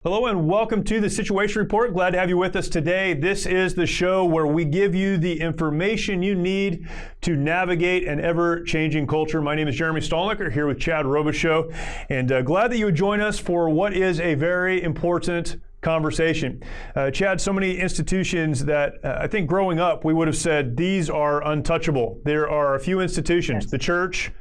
Hello and welcome to the Situation Report. Glad to have you with us today. This is the show where we give you the information you need to navigate an ever-changing culture. My name is Jeremy Stolnicker, here with Chad Robichaux, and glad that you would join us for what is a very important conversation. Chad, so many institutions that I think growing up we would have said these are untouchable. There are a few institutions, the church,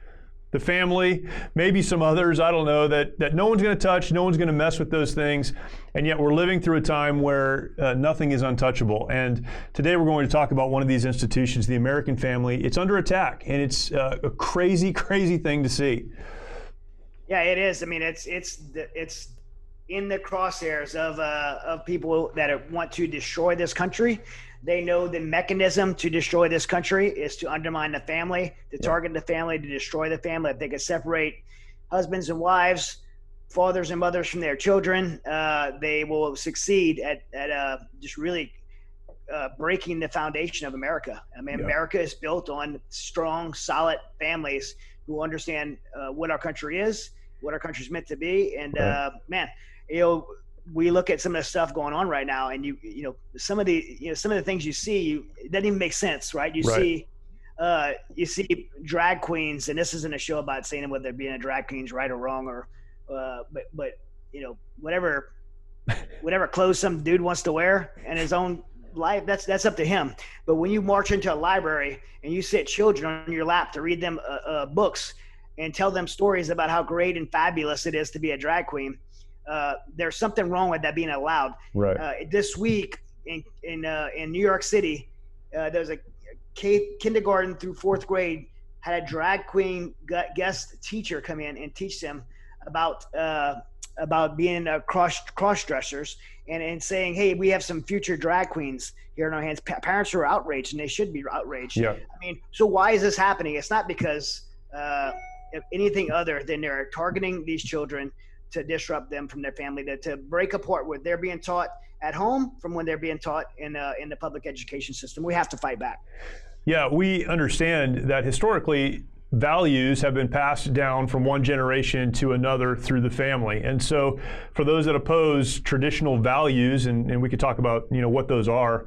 the family, maybe some others, I don't know, that no one's going to touch, no one's going to mess with those things, and yet we're living through a time where nothing is untouchable. And today we're going to talk about one of these institutions, the American family. It's under attack, and it's a crazy, crazy thing to see. Yeah, it is. I mean, it's in the crosshairs of people that want to destroy this country. They know the mechanism to destroy this country is to undermine the family, to target the family, to destroy the family. If they can separate husbands and wives, fathers and mothers from their children, they will succeed at just really breaking the foundation of America. I mean, America is built on strong, solid families who understand what our country is, what our country's meant to be. And man, we look at some of the stuff going on right now, and some of the things you see, it doesn't even make sense, right? You see drag queens, and this isn't a show about saying whether being a drag queen's right or wrong, or but whatever clothes some dude wants to wear in his own life, that's up to him. But when you march into a library and you sit children on your lap to read them books and tell them stories about how great and fabulous it is to be a drag queen, there's something wrong with that being allowed. Right. This week in New York City, there's a kindergarten through fourth grade had a drag queen guest teacher come in and teach them about being cross dressers and saying, hey, we have some future drag queens here in our hands. Parents are outraged, and they should be outraged. Yeah. I mean, so why is this happening? It's not because of anything other than they're targeting these children to disrupt them from their family, to break apart what they're being taught at home from when they're being taught in the public education system. We have to fight back. Yeah, we understand that historically values have been passed down from one generation to another through the family. And so for those that oppose traditional values, and we could talk about what those are,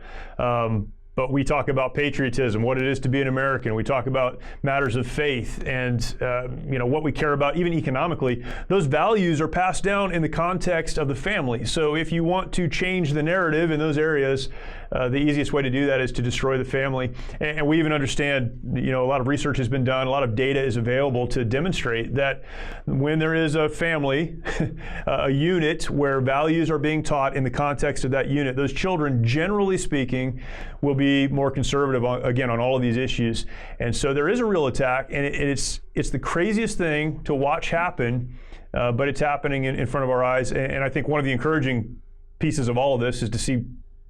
but we talk about patriotism, what it is to be an American. We talk about matters of faith and what we care about, even economically. Those values are passed down in the context of the family. So if you want to change the narrative in those areas, the easiest way to do that is to destroy the family. And we even understand, a lot of research has been done, a lot of data is available to demonstrate that when there is a family, a unit where values are being taught in the context of that unit, those children, generally speaking, will be more conservative on all of these issues. And so there is a real attack, and it's the craziest thing to watch happen, but it's happening in front of our eyes. And I think one of the encouraging pieces of all of this is to see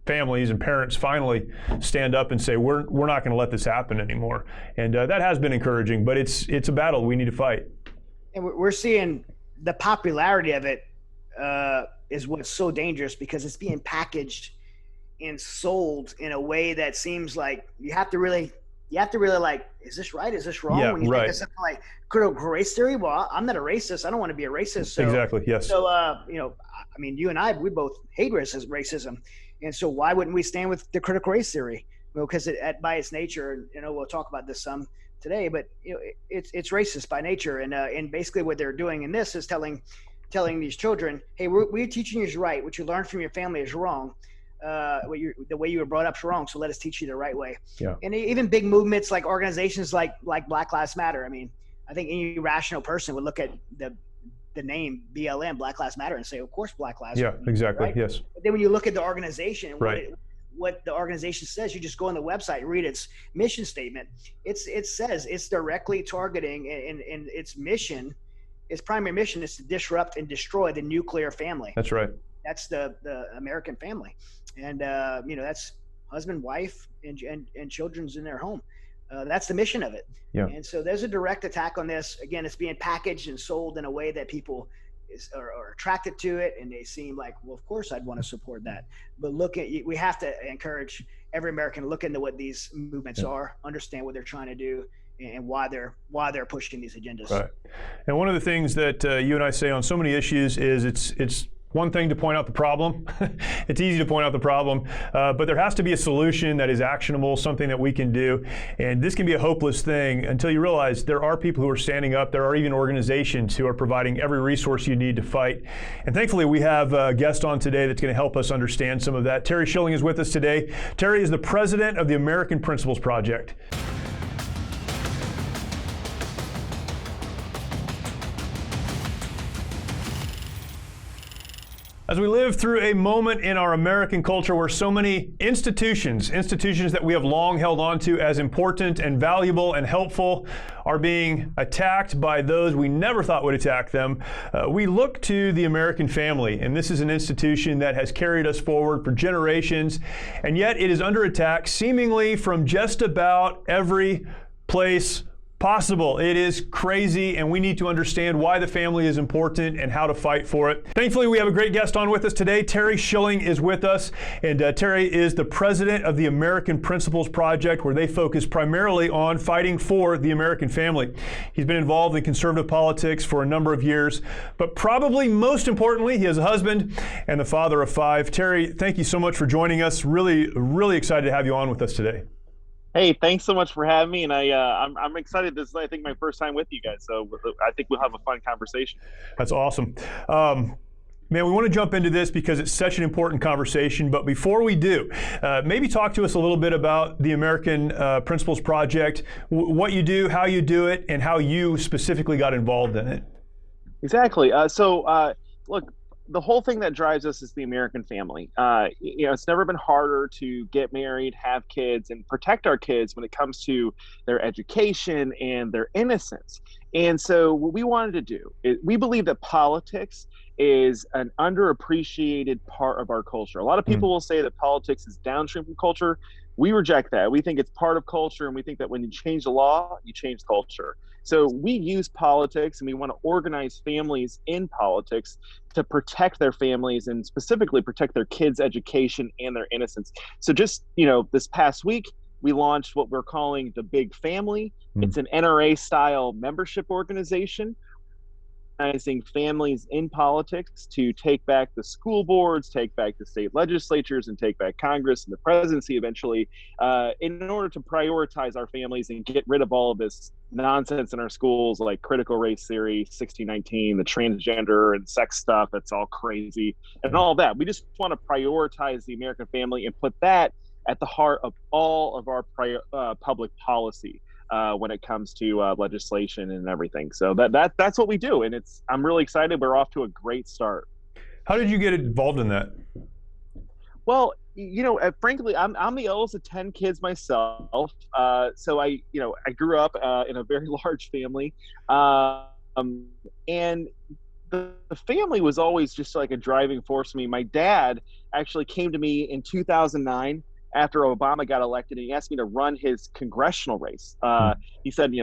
families and parents finally stand up and say, we're not going to let this happen anymore. And that has been encouraging, but it's a battle we need to fight. And we're seeing the popularity of it is what's so dangerous, because it's being packaged and sold in a way that seems like you have to really like, is this right? Is this wrong? Yeah, when you right. think of something like critical race theory, well, I'm not a racist. I don't want to be a racist. So, exactly. Yes. So, I mean, you and I, we both hate racism. And so why wouldn't we stand with the critical race theory? Well, because by its nature, we'll talk about this some today, but it's racist by nature. And basically what they're doing in this is telling these children, hey, we're teaching you is right. What you learned from your family is wrong. The way you were brought up is wrong. So let us teach you the right way. Yeah. And even big movements like organizations like Black Lives Matter. I mean, I think any rational person would look at the name BLM, Black Lives Matter, and say, of course, Black Lives Matter. Yeah, exactly. Right? Yes. But then when you look at the organization, right, what the organization says, you just go on the website and read its mission statement. It says it's directly targeting, and its mission, its primary mission is to disrupt and destroy the nuclear family. That's right. That's the American family. And, that's husband, wife, and children's in their home. That's the mission of it. Yeah. And so there's a direct attack on this. Again, it's being packaged and sold in a way that people are attracted to it, and they seem like, well, of course I'd want to support that. But we have to encourage every American to look into what these movements are, understand what they're trying to do, and why they're pushing these agendas. Right. And one of the things that you and I say on so many issues is it's one thing to point out the problem. It's easy to point out the problem, but there has to be a solution that is actionable, something that we can do. And this can be a hopeless thing until you realize there are people who are standing up. There are even organizations who are providing every resource you need to fight. And thankfully, we have a guest on today that's going to help us understand some of that. Terry Schilling is with us today. Terry is the president of the American Principles Project. As we live through a moment in our American culture where so many institutions that we have long held on to as important and valuable and helpful, are being attacked by those we never thought would attack them, we look to the American family. And this is an institution that has carried us forward for generations, and yet it is under attack seemingly from just about every place possible. It is crazy, and we need to understand why the family is important and how to fight for it. Thankfully, we have a great guest on with us today. Terry Schilling is with us, and Terry is the president of the American Principles Project, where they focus primarily on fighting for the American family. He's been involved in conservative politics for a number of years, but probably most importantly, he is a husband and the father of 5. Terry, thank you so much for joining us. Really excited to have you on with us today. Hey, thanks so much for having me, and I'm excited. This is, I think, my first time with you guys, so I think we'll have a fun conversation. That's awesome. Man, we want to jump into this because it's such an important conversation, but before we do, maybe talk to us a little bit about the American Principles Project, what you do, how you do it, and how you specifically got involved in it. Exactly. Look, the whole thing that drives us is the American family. It's never been harder to get married, have kids, and protect our kids when it comes to their education and their innocence. And so what we wanted to do is, we believe that politics is an underappreciated part of our culture. A lot of people will say that politics is downstream from culture. We reject that. We think it's part of culture, and we think that when you change the law, you change culture. So we use politics, and we want to organize families in politics to protect their families and specifically protect their kids' education and their innocence. So just, this past week, we launched what we're calling the Big Family. It's an NRA-style membership organization, organizing families in politics to take back the school boards, take back the state legislatures, and take back Congress and the presidency eventually, in order to prioritize our families and get rid of all of this nonsense in our schools, like critical race theory, 1619, the transgender and sex stuff. It's all crazy and all that. We just want to prioritize the American family and put that at the heart of all of our public policy when it comes to legislation and everything. So that's what we do, and I'm really excited. We're off to a great start. How did you get involved in that? Well, frankly, I'm the oldest of 10 kids myself. So I grew up in a very large family, and the family was always just like a driving force for me. My dad actually came to me in 2009 after Obama got elected, and he asked me to run his congressional race. He said,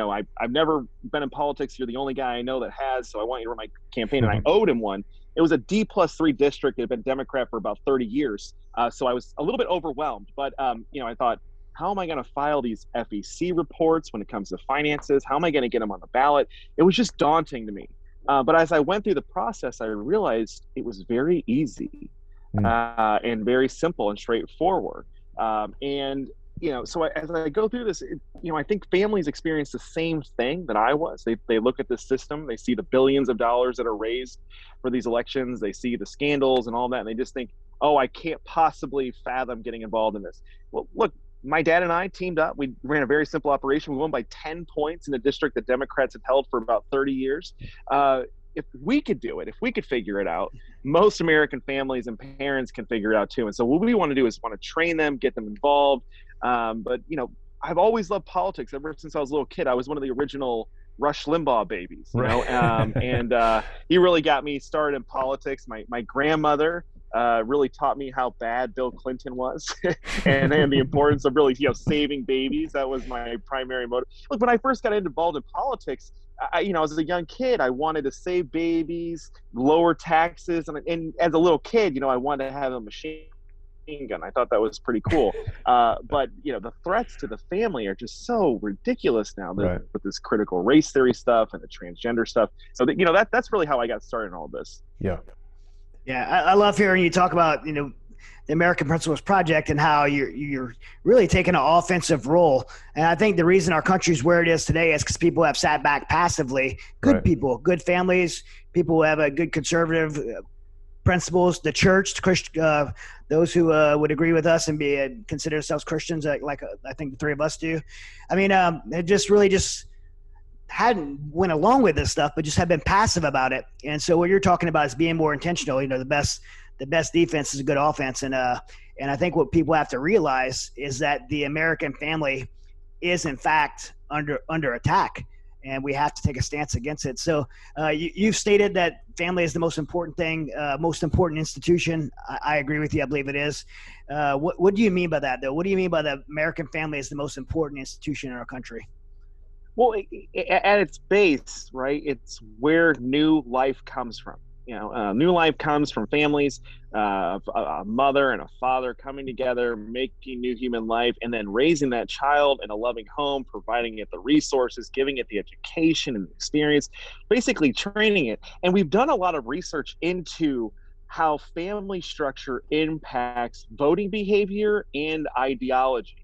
I've never been in politics. You're the only guy I know that has, so I want you to run my campaign. And I owed him one. It was a D+3 district. It had been Democrat for about 30 years. So I was a little bit overwhelmed. But, I thought, how am I going to file these FEC reports when it comes to finances? How am I going to get them on the ballot? It was just daunting to me. But as I went through the process, I realized it was very easy and very simple and straightforward. So as I go through this, I think families experience the same thing that I was. They look at this system, they see the billions of dollars that are raised for these elections, they see the scandals and all that, and they just think, oh, I can't possibly fathom getting involved in this. Well, look, my dad and I teamed up. We ran a very simple operation. We won by 10 points in a district that Democrats have held for about 30 years. If we could do it, if we could figure it out, most American families and parents can figure it out too. And so what we want to do is want to train them, get them involved. But I've always loved politics ever since I was a little kid. I was one of the original Rush Limbaugh babies, and he really got me started in politics. My grandmother really taught me how bad Bill Clinton was and the importance of really, saving babies. That was my primary motive. Look, when I first got involved in politics, as a young kid, I wanted to save babies, lower taxes. And as a little kid, I wanted to have a machine gun. I thought that was pretty cool. But, the threats to the family are just so ridiculous now with this critical race theory stuff and the transgender stuff. So, that's really how I got started in all of this. Yeah. Yeah, I love hearing you talk about, the American Principles Project and how you're really taking an offensive role. And I think the reason our country's where it is today is because people have sat back passively. Good Right. people, good families, people who have a good conservative principles, the church, those who would agree with us and be consider themselves Christians, like I think the three of us do. I mean, it just really just hadn't went along with this stuff, but just have been passive about it. And so what you're talking about is being more intentional. The best defense is a good offense. And I think what people have to realize is that the American family is in fact under attack, and we have to take a stance against it. So you've stated that family is the most important thing, most important institution. I agree with you. I believe it is. What do you mean by that, though? What do you mean by the American family is the most important institution in our country? Well, at its base, right, it's where new life comes from. New life comes from families, a mother and a father coming together, making new human life, and then raising that child in a loving home, providing it the resources, giving it the education and experience, basically training it. And we've done a lot of research into how family structure impacts voting behavior and ideology.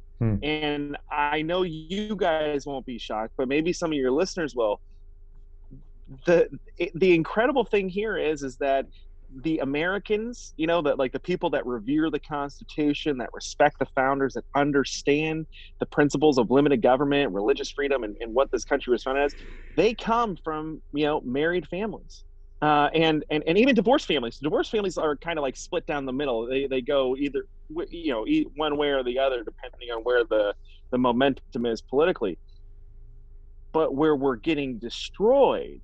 And I know you guys won't be shocked, but maybe some of your listeners will. The incredible thing here is that the Americans, that like the people that revere the Constitution, that respect the founders, that understand the principles of limited government, religious freedom, and what this country was founded as, they come from married families. And even divorced families. Divorced families are kind of like split down the middle. They go either one way or the other, depending on where the momentum is politically. But where we're getting destroyed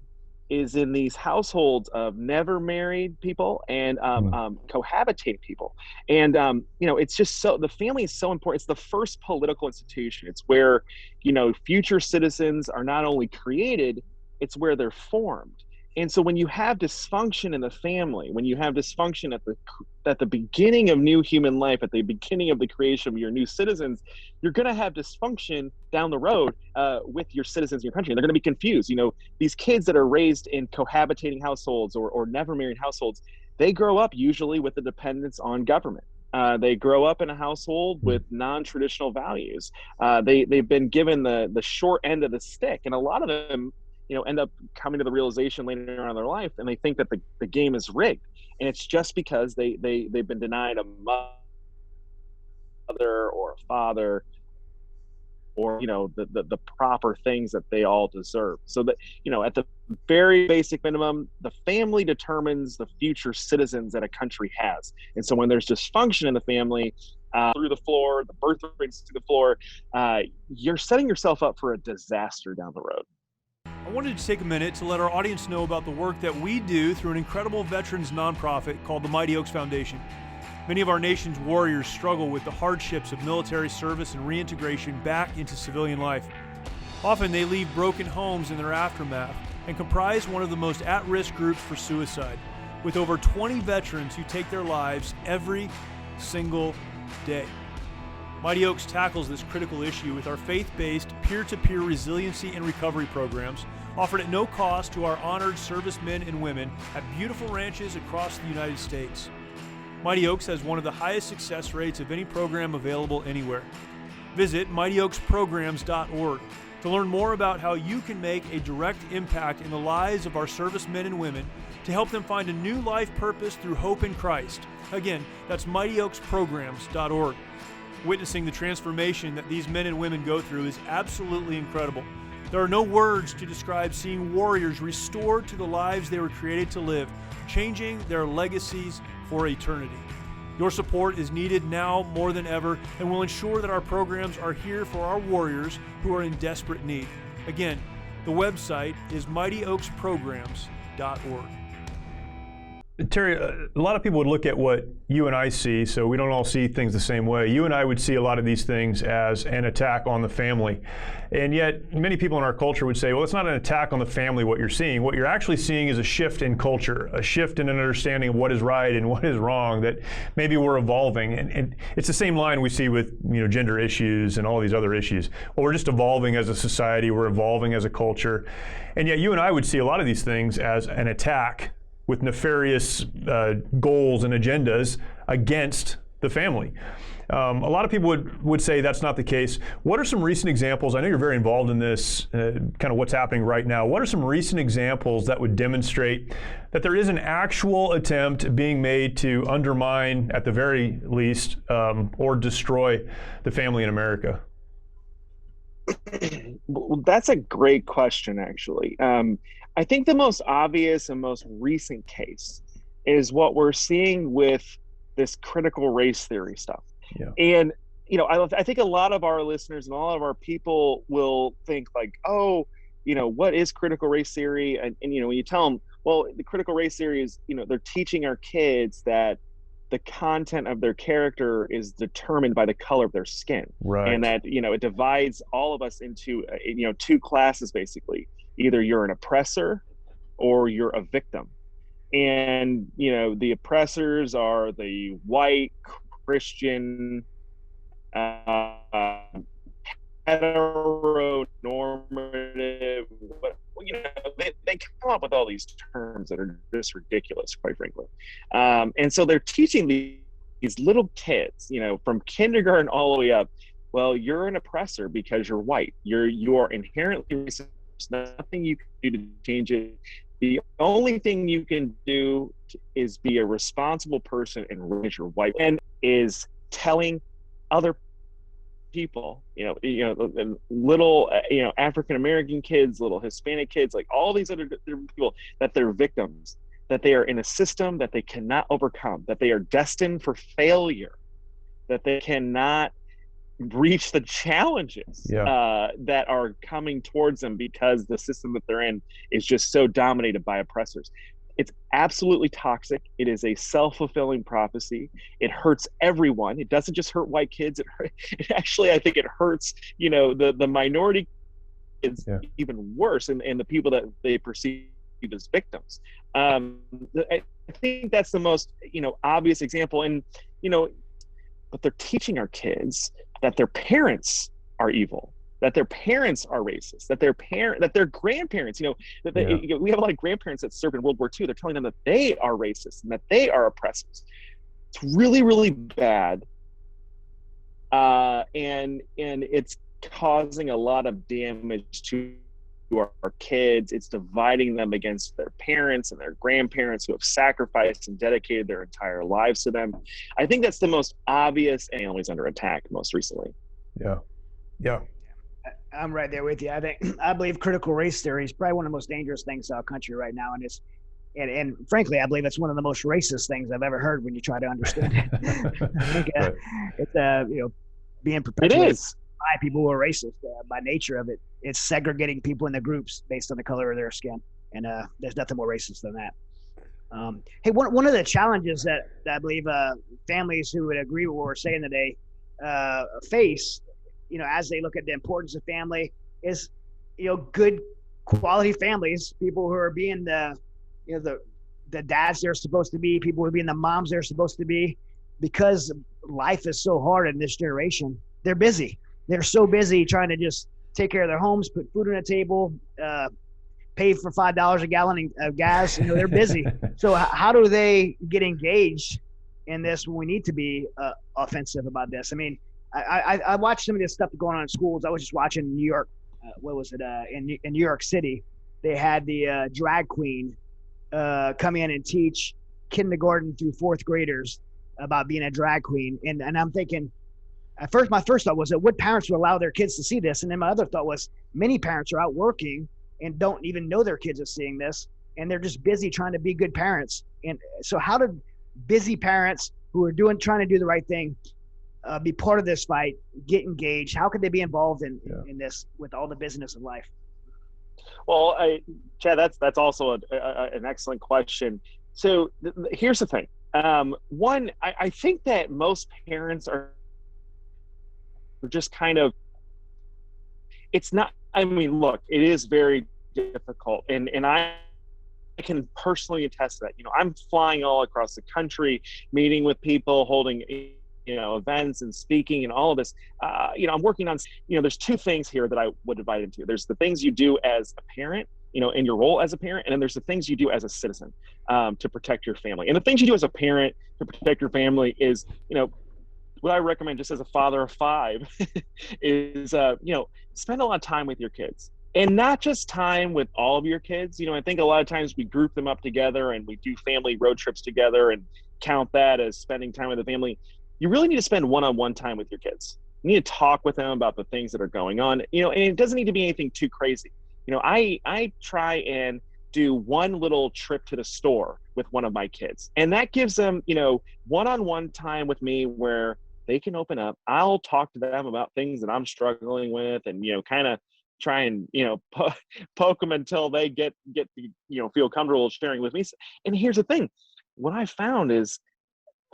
is in these households of never married people and cohabitating people. And it's just the family is so important. It's the first political institution. It's where future citizens are not only created, it's where they're formed. And so when you have dysfunction in the family, when you have dysfunction at the beginning of new human life, at the beginning of the creation of your new citizens, you're going to have dysfunction down the road with your citizens in your country. And they're going to be confused. These kids that are raised in cohabitating households or never married households, they grow up usually with a dependence on government. They grow up in a household with non-traditional values. They've been given the short end of the stick. And a lot of them end up coming to the realization later on in their life, and they think that the game is rigged. And it's just because they've been denied a mother or a father or, the proper things that they all deserve. So that, at the very basic minimum, the family determines the future citizens that a country has. And so when there's dysfunction in the family, through the floor, the birth rates through the floor, you're setting yourself up for a disaster down the road. I wanted to take a minute to let our audience know about the work that we do through an incredible veterans nonprofit called the Mighty Oaks Foundation. Many of our nation's warriors struggle with the hardships of military service and reintegration back into civilian life. Often they leave broken homes in their aftermath and comprise one of the most at-risk groups for suicide, with over 20 veterans who take their lives every single day. Mighty Oaks tackles this critical issue with our faith-based, peer-to-peer resiliency and recovery programs offered at no cost to our honored servicemen and women at beautiful ranches across the United States. Mighty Oaks has one of the highest success rates of any program available anywhere. Visit mightyoaksprograms.org to learn more about how you can make a direct impact in the lives of our servicemen and women to help them find a new life purpose through hope in Christ. Again, that's mightyoaksprograms.org. Witnessing the transformation that these men and women go through is absolutely incredible. There are no words to describe seeing warriors restored to the lives they were created to live, changing their legacies for eternity. Your support is needed now more than ever and will ensure that our programs are here for our warriors who are in desperate need. Again, the website is mightyoaksprograms.org. Terry, a lot of people would look at what you and I see, so we don't all see things the same way. You and I would see a lot of these things as an attack on the family. And yet, many people in our culture would say, well, it's not an attack on the family what you're seeing. What you're actually seeing is a shift in culture, a shift in an understanding of what is right and what is wrong, that maybe we're evolving. And it's the same line we see with gender issues and all these other issues. Well, we're just evolving as a society, we're evolving as a culture. And yet you and I would see a lot of these things as an attack with nefarious goals and agendas against the family. A lot of people would say that's not the case. What are some recent examples? I know you're very involved in this, kind of what's happening right now. What are some recent examples that would demonstrate that there is an actual attempt being made to undermine, at the very least, or destroy the family in America? Well, that's a great question, actually. I think the most obvious and most recent case is what we're seeing with this critical race theory stuff. Yeah. And, I think a lot of our listeners and all of our people will think like, oh, what is critical race theory? And when you tell them, well, the critical race theory is, they're teaching our kids that the content of their character is determined by the color of their skin. Right. And that, it divides all of us into, two classes, basically. Either you're an oppressor or you're a victim. And, the oppressors are the white, Christian, heteronormative, they come up with all these terms that are just ridiculous, quite frankly. And so they're teaching these little kids, from kindergarten all the way up, well, you're an oppressor because you're white. You are inherently racist. There's nothing you can do to change it. The only thing you can do is be a responsible person and raise your white, and is telling other people, little, African American kids, little Hispanic kids, like all these other people, that they're victims, that they are in a system that they cannot overcome, that they are destined for failure, that they cannot reach the challenges that are coming towards them because the system that they're in is just so dominated by oppressors. It's absolutely toxic. It is a self-fulfilling prophecy. It hurts everyone. It doesn't just hurt white kids. It actually, I think it hurts, the minority kids even worse, and the people that they perceive as victims. I think that's the most, obvious example. And, but they're teaching our kids that their parents are evil, that their parents are racist, that their grandparents, we have a lot of grandparents that served in World War II. They're telling them that they are racist and that they are oppressors. It's really, really bad. And it's causing a lot of damage to our kids. It's dividing them against their parents and their grandparents who have sacrificed and dedicated their entire lives to them. I think that's the most obvious, and families under attack most recently. Yeah. I'm right there with you. I believe critical race theory is probably one of the most dangerous things in our country right now, and frankly, I believe it's one of the most racist things I've ever heard when you try to understand it. I think it's being perpetuated. It is. By people who are racist by nature of it. It's segregating people into groups based on the color of their skin, and there's nothing more racist than that. Hey, one of the challenges that I believe families who would agree with what we're saying today face, as they look at the importance of family, is good quality families, people who are being the dads they're supposed to be, people who are being the moms they're supposed to be, because life is so hard in this generation. They're busy. They're so busy trying to just take care of their homes, put food on the table, pay for $5 a gallon of gas. They're busy. So how do they get engaged in this when we need to be offensive about this? I mean, I watched some of this stuff going on in schools. I was just watching New York. In New York City, they had the drag queen come in and teach kindergarten through fourth graders about being a drag queen. And I'm thinking, my first thought was that what parents would allow their kids to see this? And then my other thought was many parents are out working and don't even know their kids are seeing this, and they're just busy trying to be good parents. And so how do busy parents who are trying to do the right thing be part of this fight, get engaged? How could they be involved in this with all the business of life? Well, Chad, that's also an excellent question. So here's the thing. One, I think that most parents are just kind of, it's not, I mean, look, it is very difficult. And I can personally attest to that. I'm flying all across the country, meeting with people, holding, events and speaking and all of this. I'm working on, there's two things here that I would divide into. There's the things you do as a parent, in your role as a parent, and then there's the things you do as a citizen to protect your family. And the things you do as a parent to protect your family is, what I recommend just as a father of 5 is, spend a lot of time with your kids. And not just time with all of your kids. I think a lot of times we group them up together and we do family road trips together and count that as spending time with the family. You really need to spend one-on-one time with your kids. You need to talk with them about the things that are going on, and it doesn't need to be anything too crazy. I try and do one little trip to the store with one of my kids, and that gives them, one-on-one time with me where they can open up. I'll talk to them about things that I'm struggling with, and, kind of try and, poke them until they get, feel comfortable sharing with me. And here's the thing. What I found is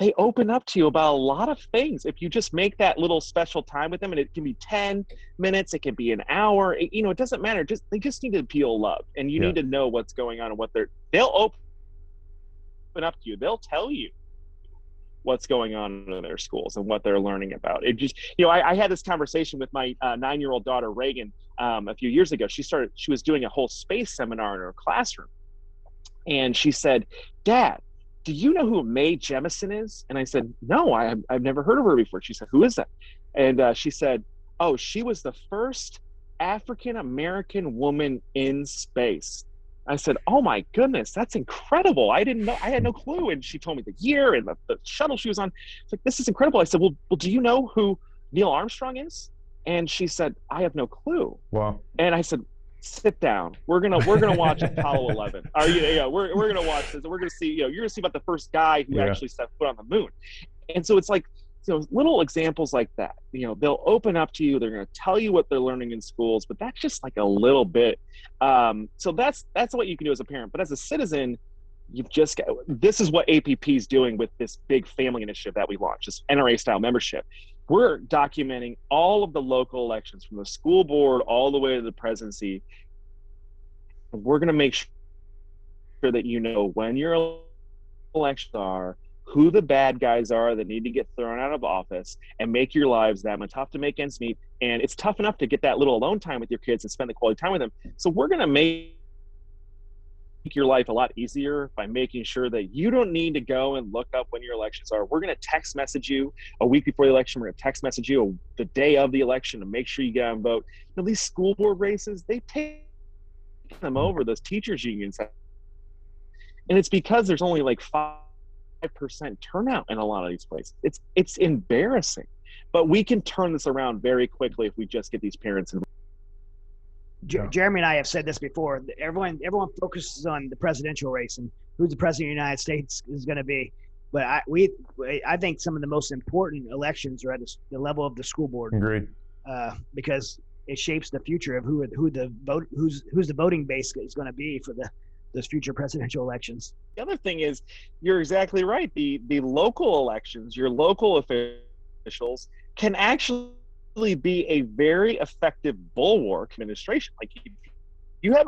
they open up to you about a lot of things. If you just make that little special time with them, and it can be 10 minutes, it can be an hour, it doesn't matter. They just need to feel loved, and you need to know what's going on and they'll open up to you. They'll tell you what's going on in their schools and what they're learning about. It just, I had this conversation with my 9-year-old daughter, Reagan, a few years ago. She was doing a whole space seminar in her classroom. And she said, "Dad, do you know who Mae Jemison is?" And I said, "No, I've never heard of her before." She said, "Who is that?" And she said, "Oh, she was the first African-American woman in space." I said, "Oh my goodness, that's incredible. I didn't know, I had no clue." And she told me the year and the shuttle she was on. It's like, this is incredible. I said, well, do you know who Neil Armstrong is? And she said, "I have no clue." Wow. And I said, "Sit down. We're gonna watch Apollo 11. We're gonna watch this. We're gonna see. You're gonna see about the first guy who actually set foot on the moon." And so it's like, little examples like that. They'll open up to you. They're gonna tell you what they're learning in schools, but that's just like a little bit. So that's what you can do as a parent. But as a citizen, this is what APP is doing with this big family initiative that we launched, this NRA style membership. We're documenting all of the local elections from the school board all the way to the presidency. We're going to make sure that when your elections are, who the bad guys are that need to get thrown out of office, and make your lives that much tough to make ends meet. And it's tough enough to get that little alone time with your kids and spend the quality time with them. So we're going to make your life a lot easier by making sure that you don't need to go and look up when your elections are. We're going to text message you a week before the election. We're going to text message you the day of the election to make sure you get out and vote. These school board races, they take them over, those teachers unions. And it's because there's only like 5% turnout in a lot of these places. It's embarrassing. But we can turn this around very quickly if we just get these parents involved. Jeremy and I have said this before. Everyone focuses on the presidential race and who the president of the United States is going to be. But I think some of the most important elections are at the level of the school board. Agreed. Because it shapes the future of who's the voting base is going to be for those future presidential elections. The other thing is, you're exactly right. The local elections, your local officials can actually be a very effective bulwark administration. Like, you have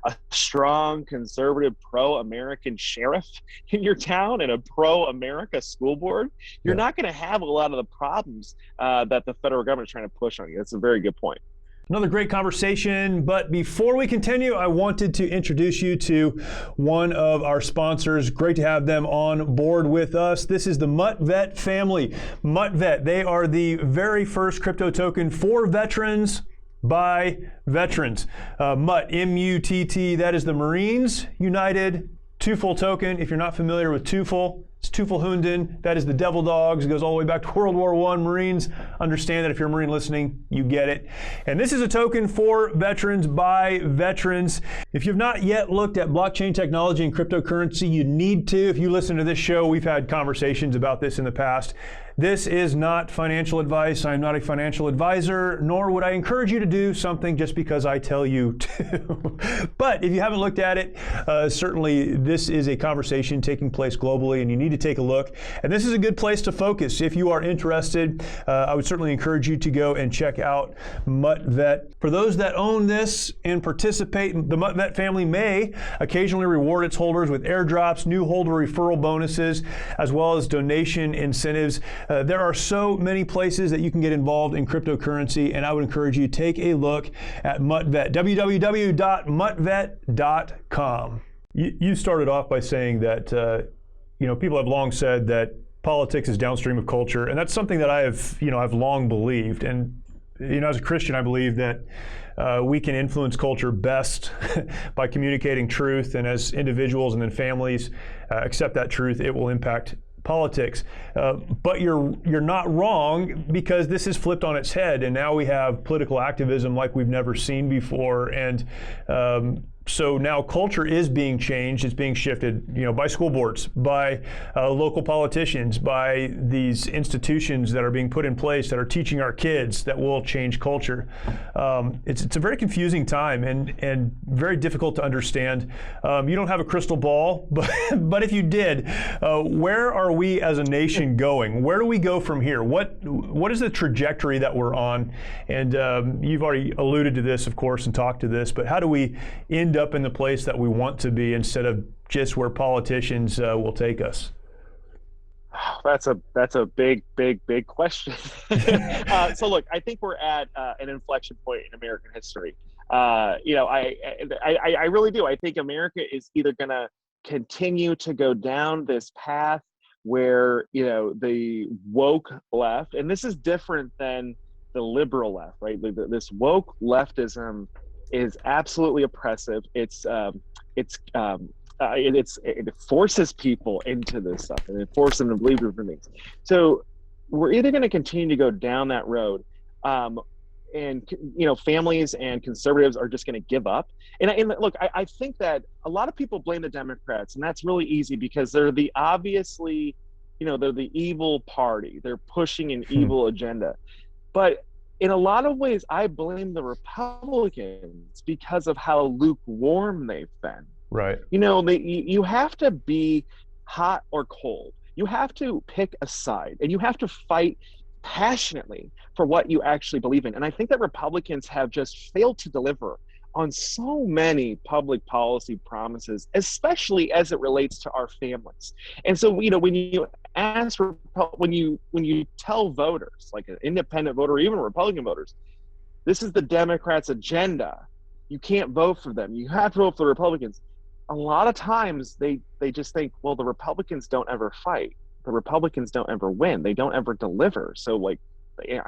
a strong conservative pro-American sheriff in your town and a pro-America school board, you're not going to have a lot of the problems that the federal government is trying to push on you. That's a very good point. Another great conversation, but before we continue, I wanted to introduce you to one of our sponsors. Great to have them on board with us. This is the MUTVET family. MUTVET, they are the very first crypto token for veterans by veterans. MUT, M-U-T-T, that is the Marines United TUFL token. If you're not familiar with TUFL, it's TUFL Hunden. That is the Devil Dogs. It goes all the way back to World War I. Marines understand that if you're a Marine listening, you get it. And this is a token for veterans by veterans. If you've not yet looked at blockchain technology and cryptocurrency, you need to. If you listen to this show, we've had conversations about this in the past. This is not financial advice. I'm not a financial advisor, nor would I encourage you to do something just because I tell you to. But if you haven't looked at it, certainly this is a conversation taking place globally, and you need to take a look. And this is a good place to focus. If you are interested, I would certainly encourage you to go and check out MUTVET. For those that own this and participate, the MUTVET family may occasionally reward its holders with airdrops, new holder referral bonuses, as well as donation incentives. There are so many places that you can get involved in cryptocurrency, and I would encourage you to take a look at MUTVET, www.mutvet.com. You started off by saying that people have long said that politics is downstream of culture, and that's something that I've long believed. And as a Christian, I believe that we can influence culture best by communicating truth, and as individuals and then families accept that truth, it will impact politics. But you're not wrong, because this is flipped on its head, and now we have political activism like we've never seen before. And so now culture is being changed. It's being shifted, by school boards, by local politicians, by these institutions that are being put in place that are teaching our kids that will change culture. It's a very confusing time and very difficult to understand. You don't have a crystal ball, but if you did, where are we as a nation going? Where do we go from here? What is the trajectory that we're on? And you've already alluded to this, of course, and talked to this, but how do we end up in the place that we want to be instead of just where politicians will take us? That's a big question. So look, I think we're at an inflection point in American history. I really do. I think America is either going to continue to go down this path where the woke left, and this is different than the liberal left, right? This woke leftism is absolutely oppressive. It forces people into this stuff, and it forces them to believe different things. So we're either going to continue to go down that road, and families and conservatives are just going to give up. And look, I think that a lot of people blame the Democrats, and that's really easy because they're the obviously, they're the evil party. They're pushing an evil agenda, but in a lot of ways, I blame the Republicans because of how lukewarm they've been. Right. You have to be hot or cold. You have to pick a side, and you have to fight passionately for what you actually believe in. And I think that Republicans have just failed to deliver on so many public policy promises, especially as it relates to our families. And so, when you ask, when you tell voters, like an independent voter or even Republican voters, this is the Democrats' agenda, you can't vote for them, you have to vote for the Republicans. A lot of times they just think, well, the Republicans don't ever fight, the Republicans don't ever win, they don't ever deliver, so I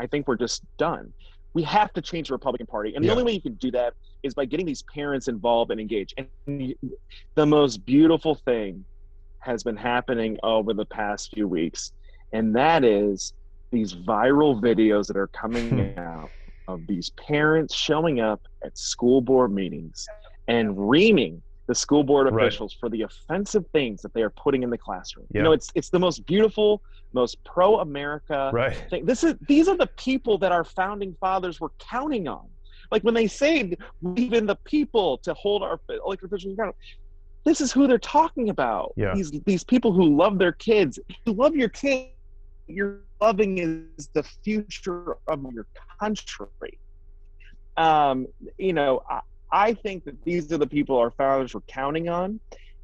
think we're just done. We have to change the Republican Party, and the only way you can do that is by getting these parents involved and engaged. And the most beautiful thing has been happening over the past few weeks, and that is these viral videos that are coming out of these parents showing up at school board meetings and reaming the school board officials for the offensive things that they are putting in the classroom. It's the most beautiful, most pro-America thing. These are the people that our founding fathers were counting on. Like when they say, even the people to hold our elected officials accountable, this is who they're talking about. Yeah. These people who love their kids. If you love your kid, you're loving is the future of your country. I think that these are the people our founders were counting on,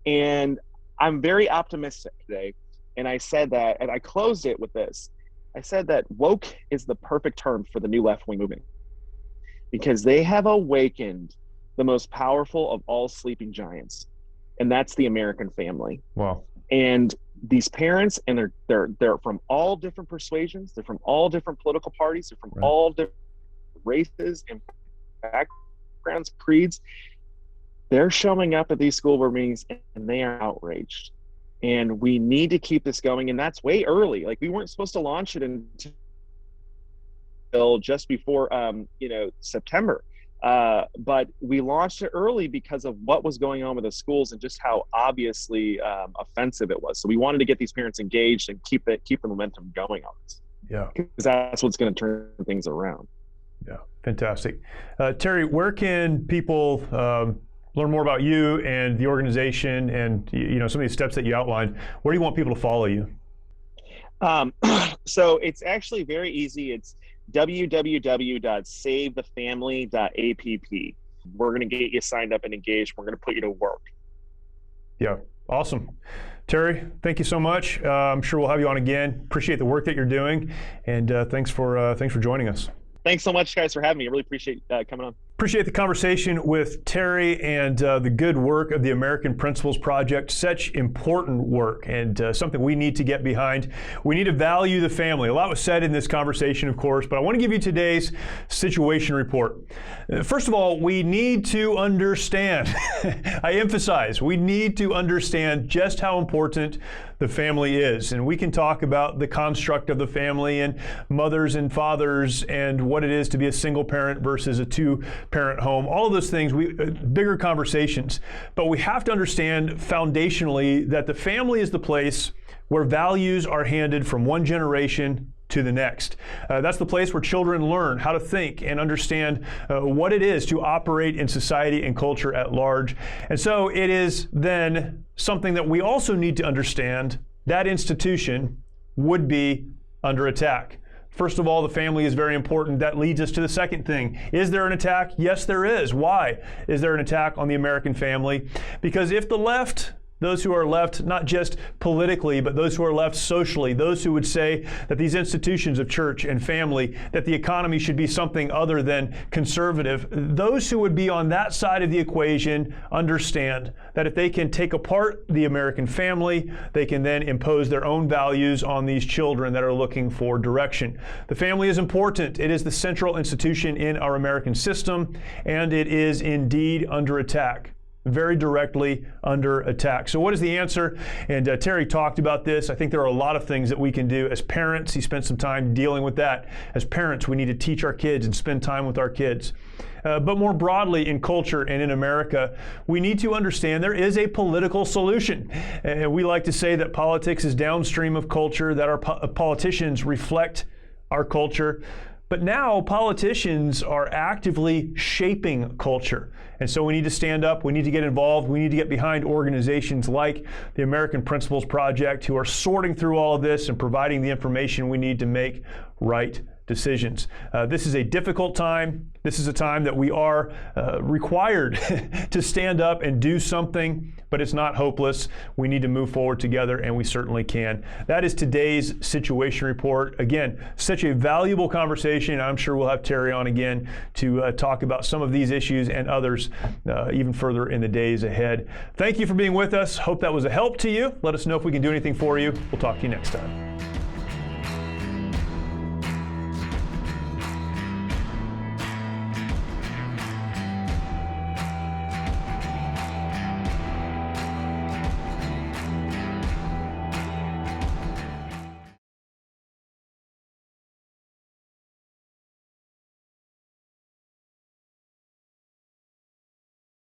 and I'm very optimistic today. And I said that, and I closed it with this. I said that woke is the perfect term for the new left-wing movement, because they have awakened the most powerful of all sleeping giants, and that's the American family. Wow. And these parents, and they're from all different persuasions, they're from all different political parties, they're from all different races and backgrounds, creeds. They're showing up at these school board meetings, and they are outraged. And we need to keep this going, and that's way early. Like, we weren't supposed to launch it until just before September, but we launched it early because of what was going on with the schools and just how obviously offensive it was. So we wanted to get these parents engaged and keep the momentum going on this. Yeah, because that's what's going to turn things around. Yeah, fantastic. Terry, where can people learn more about you and the organization and some of these steps that you outlined? Where do you want people to follow you? So it's actually very easy. It's www.savethefamily.app. We're going to get you signed up and engaged. We're going to put you to work. Yeah, awesome. Terry, thank you so much. I'm sure we'll have you on again. Appreciate the work that you're doing, and thanks for joining us. Thanks so much, guys, for having me. I really appreciate coming on. Appreciate the conversation with Terry and the good work of the American Principles Project. Such important work and something we need to get behind. We need to value the family. A lot was said in this conversation, of course, but I want to give you today's situation report. First of all, we need to understand, I emphasize, we need to understand just how important the family is. And we can talk about the construct of the family and mothers and fathers and what it is to be a single parent versus a two-parent home. All of those things, bigger conversations. But we have to understand foundationally that the family is the place where values are handed from one generation to the next. That's the place where children learn how to think and understand what it is to operate in society and culture at large. And so it is then something that we also need to understand that institution would be under attack. First of all, the family is very important. That leads us to the second thing. Is there an attack? Yes, there is. Why is there an attack on the American family? Because if the left, those who are left, not just politically, but those who are left socially, those who would say that these institutions of church and family, that the economy should be something other than conservative, those who would be on that side of the equation understand that if they can take apart the American family, they can then impose their own values on these children that are looking for direction. The family is important. It is the central institution in our American system, and it is indeed under attack. Very directly under attack. So what is the answer? And Terry talked about this. I think there are a lot of things that we can do as parents. He spent some time dealing with that. As parents, we need to teach our kids and spend time with our kids. But more broadly in culture and in America, we need to understand there is a political solution. And we like to say that politics is downstream of culture, that our politicians reflect our culture. But now politicians are actively shaping culture. And so we need to stand up, we need to get involved, we need to get behind organizations like the American Principles Project who are sorting through all of this and providing the information we need to make right decisions. This is a difficult time. This is a time that we are required to stand up and do something, but it's not hopeless. We need to move forward together, and we certainly can. That is today's situation report. Again, such a valuable conversation. I'm sure we'll have Terry on again to talk about some of these issues and others even further in the days ahead. Thank you for being with us. Hope that was a help to you. Let us know if we can do anything for you. We'll talk to you next time.